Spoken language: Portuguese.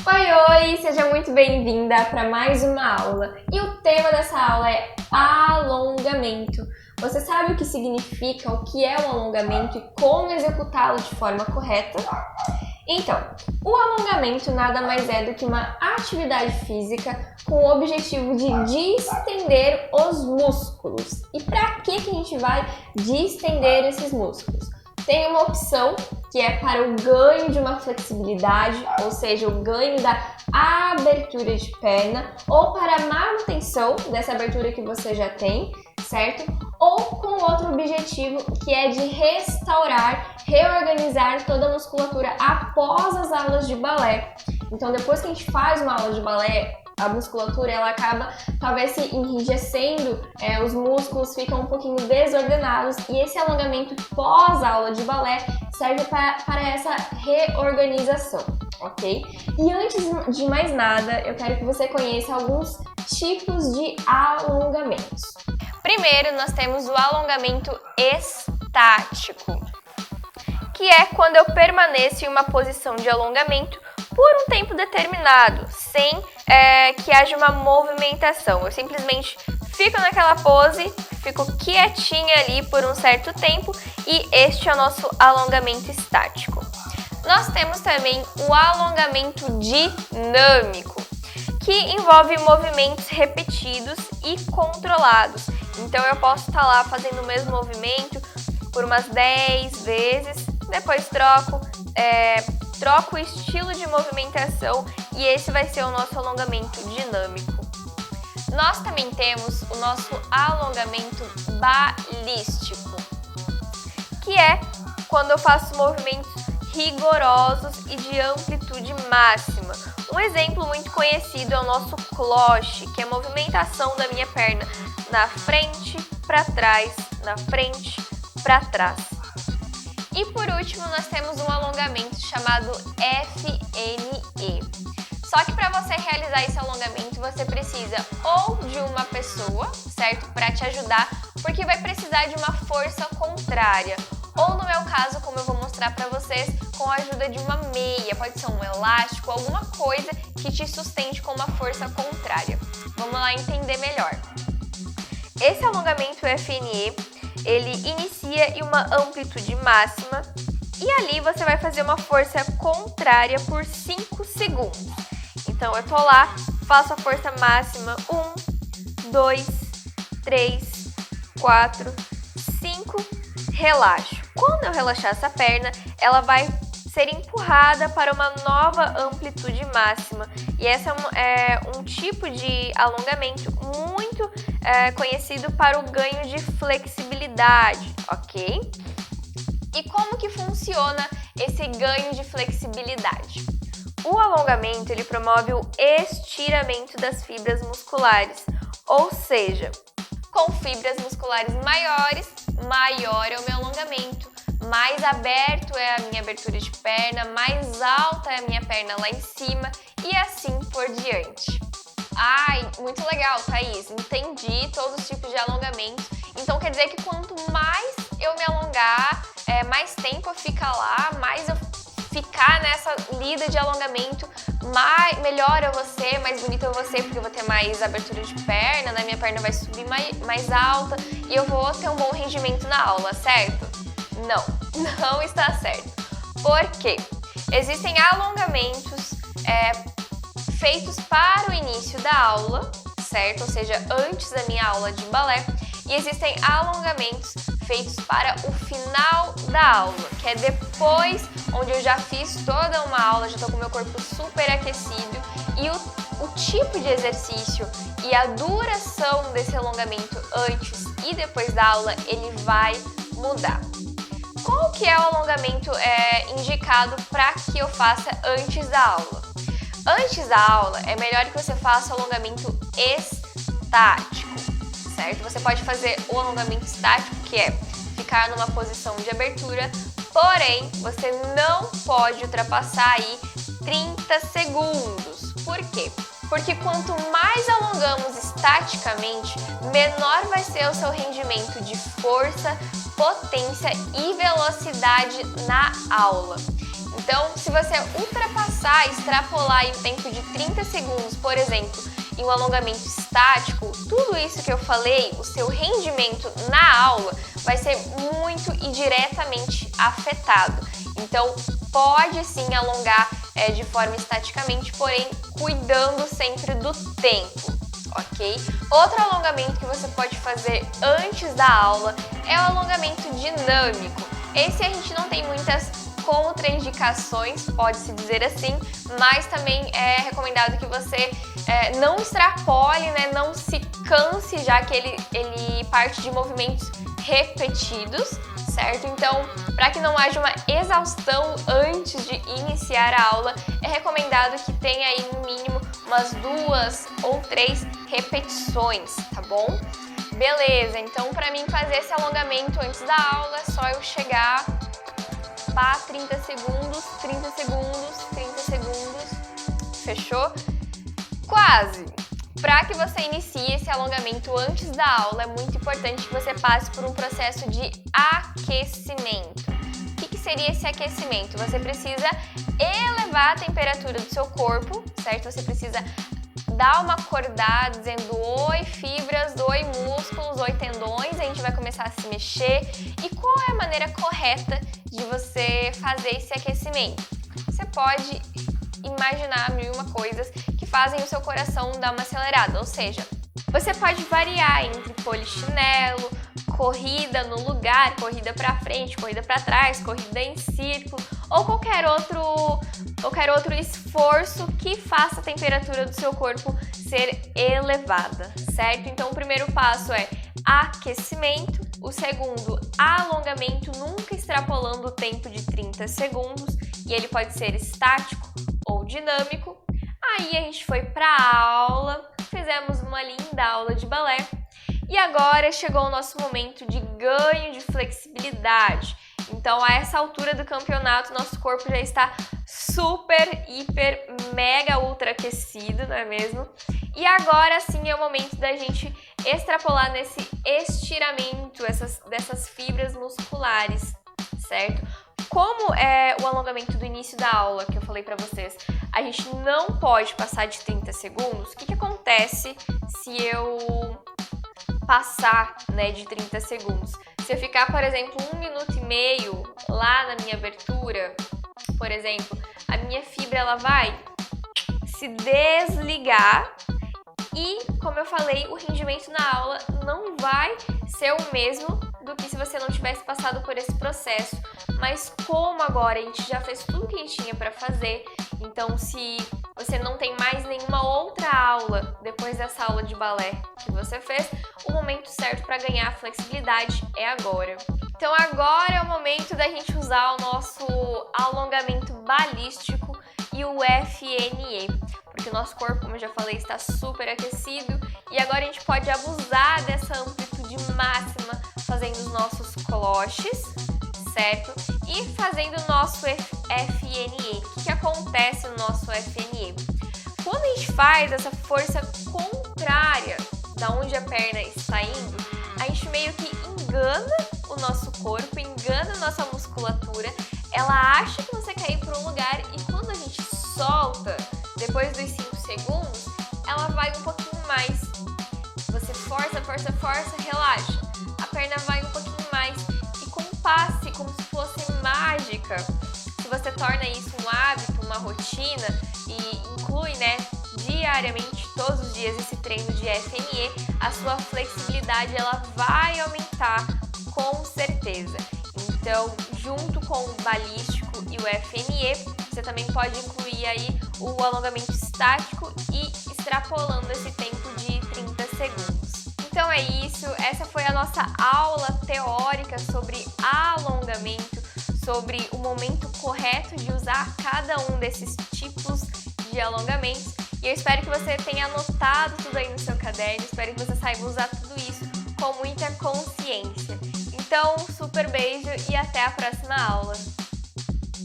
Oi, seja muito bem-vinda para mais uma aula. E o tema dessa aula é alongamento. Você sabe o que significa, o que é o alongamento e como executá-lo de forma correta? Então, o alongamento nada mais é do que uma atividade física com o objetivo de distender os músculos. E para que a gente vai distender esses músculos? Tem uma opção que é para o ganho de uma flexibilidade, ou seja, o ganho da abertura de perna, ou para a manutenção dessa abertura que você já tem, certo? Ou com outro objetivo, que é de restaurar, reorganizar toda a musculatura após as aulas de balé. Então, depois que a gente faz uma aula de balé, a musculatura ela acaba talvez se enrijecendo, os músculos ficam um pouquinho desordenados e esse alongamento pós-aula de balé serve para essa reorganização, ok? E antes de mais nada, eu quero que você conheça alguns tipos de alongamentos. Primeiro, nós temos o alongamento estático, que é quando eu permaneço em uma posição de alongamento por um tempo determinado, sem que haja uma movimentação. Eu simplesmente fico naquela pose, fico quietinha ali por um certo tempo e este é o nosso alongamento estático. Nós temos também o alongamento dinâmico, que envolve movimentos repetidos e controlados. Então eu posso estar lá fazendo o mesmo movimento por umas 10 vezes, depois troco o estilo de movimentação e esse vai ser o nosso alongamento dinâmico. Nós também temos o nosso alongamento balístico, que é quando eu faço movimentos rigorosos e de amplitude máxima. Um exemplo muito conhecido é o nosso cloche, que é a movimentação da minha perna na frente, para trás, na frente, para trás. E por último, nós temos um alongamento chamado FNE. Só que para você realizar esse alongamento, você precisa ou de uma pessoa, certo? Para te ajudar, porque vai precisar de uma força contrária. Ou no meu caso, como eu vou mostrar para vocês, com a ajuda de uma meia, pode ser um elástico, alguma coisa que te sustente com uma força contrária. Vamos lá entender melhor. Esse alongamento FNE, ele inicia em uma amplitude máxima e ali você vai fazer uma força contrária por 5 segundos. Então eu tô lá, faço a força máxima, 1, 2, 3, 4, 5, relaxo. Quando eu relaxar essa perna, ela vai ser empurrada para uma nova amplitude máxima. E esse é um tipo de alongamento muito conhecido para o ganho de flexibilidade, ok? E como que funciona esse ganho de flexibilidade? O alongamento ele promove o estiramento das fibras musculares, ou seja, com fibras musculares maiores, maior é o meu alongamento, mais aberto é a minha abertura de perna, mais alta é a minha perna lá em cima e assim por diante. Ai, muito legal, Thaís, entendi todos os tipos de alongamento. Então quer dizer que quanto mais eu me alongar, mais tempo eu ficar lá, mais eu ficar nessa lida de alongamento, melhor eu vou ser, mais bonita eu vou ser, porque eu vou ter mais abertura de perna, né? Minha perna vai subir mais alta e eu vou ter um bom rendimento na aula, certo? Não está certo. Por quê? Existem alongamentos feitos para o início da aula, certo? Ou seja, antes da minha aula de balé. E existem alongamentos feitos para o final da aula, que é depois, onde eu já fiz toda uma aula, já estou com o meu corpo super aquecido e o tipo de exercício e a duração desse alongamento antes e depois da aula, ele vai mudar. Qual que é o alongamento indicado para que eu faça antes da aula? Antes da aula, é melhor que você faça o alongamento estático, certo? Você pode fazer o alongamento estático, que é ficar numa posição de abertura, porém, você não pode ultrapassar aí 30 segundos. Por quê? Porque quanto mais alongamos estaticamente, menor vai ser o seu rendimento de força, potência e velocidade na aula. Então, se você ultrapassar, extrapolar em um tempo de 30 segundos, por exemplo, em um alongamento estático, tudo isso que eu falei, o seu rendimento na aula vai ser muito e diretamente afetado. Então, pode sim alongar de forma estaticamente, porém cuidando sempre do tempo, ok? Outro alongamento que você pode fazer antes da aula é o alongamento dinâmico. Esse a gente não tem muitas contraindicações, pode-se dizer assim, mas também é recomendado que você não extrapole, né, não se canse, já que ele parte de movimentos repetidos, certo? Então, para que não haja uma exaustão antes de iniciar a aula, é recomendado que tenha aí no mínimo umas 2 ou 3 repetições, tá bom? Beleza, então para mim fazer esse alongamento antes da aula é só eu chegar, pá, 30 segundos, 30 segundos, 30 segundos, fechou? Quase! Para que você inicie esse alongamento antes da aula, é muito importante que você passe por um processo de aquecimento. O que seria esse aquecimento? Você precisa elevar a temperatura do seu corpo, certo? Você precisa dar uma acordada dizendo oi fibras, oi músculos, oi tendões, a gente vai começar a se mexer. E qual é a maneira correta de você fazer esse aquecimento? Você pode imaginar 1001 coisas que fazem o seu coração dar uma acelerada, ou seja, você pode variar entre polichinelo, corrida no lugar, corrida para frente, corrida para trás, corrida em círculo ou qualquer outro esforço que faça a temperatura do seu corpo ser elevada, certo? Então o primeiro passo é aquecimento, o segundo, alongamento, nunca extrapolando o tempo de 30 segundos, e ele pode ser estático ou dinâmico. Aí a gente foi para a aula, fizemos uma linda aula de balé e agora chegou o nosso momento de ganho de flexibilidade. Então, a essa altura do campeonato, nosso corpo já está super, hiper, mega, ultra aquecido, não é mesmo? E agora sim é o momento da gente extrapolar nesse estiramento dessas fibras musculares, certo? Como é o alongamento do início da aula que eu falei para vocês, a gente não pode passar de 30 segundos. O que acontece se eu passar, né, de 30 segundos? Se eu ficar, por exemplo, 1 minuto e meio lá na minha abertura, por exemplo, a minha fibra ela vai se desligar e, como eu falei, o rendimento na aula não vai ser o mesmo do que se você não tivesse passado por esse processo. Mas como agora a gente já fez tudo que a gente tinha para fazer, então se você não tem mais nenhuma outra aula depois dessa aula de balé que você fez, o momento certo para ganhar flexibilidade é agora. Então agora é o momento da gente usar o nosso alongamento balístico e o FNE, porque o nosso corpo, como eu já falei, está super aquecido e agora a gente pode abusar dessa amplitude máxima fazendo os nossos cloches, certo? E fazendo o nosso FNE. O que acontece no nosso FNE? Quando a gente faz essa força contrária da onde a perna está indo, a gente meio que engana o nosso corpo, engana a nossa musculatura, ela acha que você quer ir para um lugar e quando a gente solta, depois dos 5 segundos, ela vai um pouquinho mais. Você força, força, força, relaxa. A perna vai um pouquinho mais e com um passe, como se fosse mágica, se você torna isso um hábito, uma rotina e inclui, né, diariamente, todos os dias esse treino de FNE, a sua flexibilidade ela vai aumentar com certeza. Então, junto com o balístico e o FNE, você também pode incluir aí o alongamento estático e extrapolando esse tempo de 30 segundos. Então é isso, essa foi a nossa aula teórica sobre alongamento, sobre o momento correto de usar cada um desses tipos de alongamentos. E eu espero que você tenha anotado tudo aí no seu caderno, espero que você saiba usar tudo isso com muita consciência. Então, super beijo e até a próxima aula!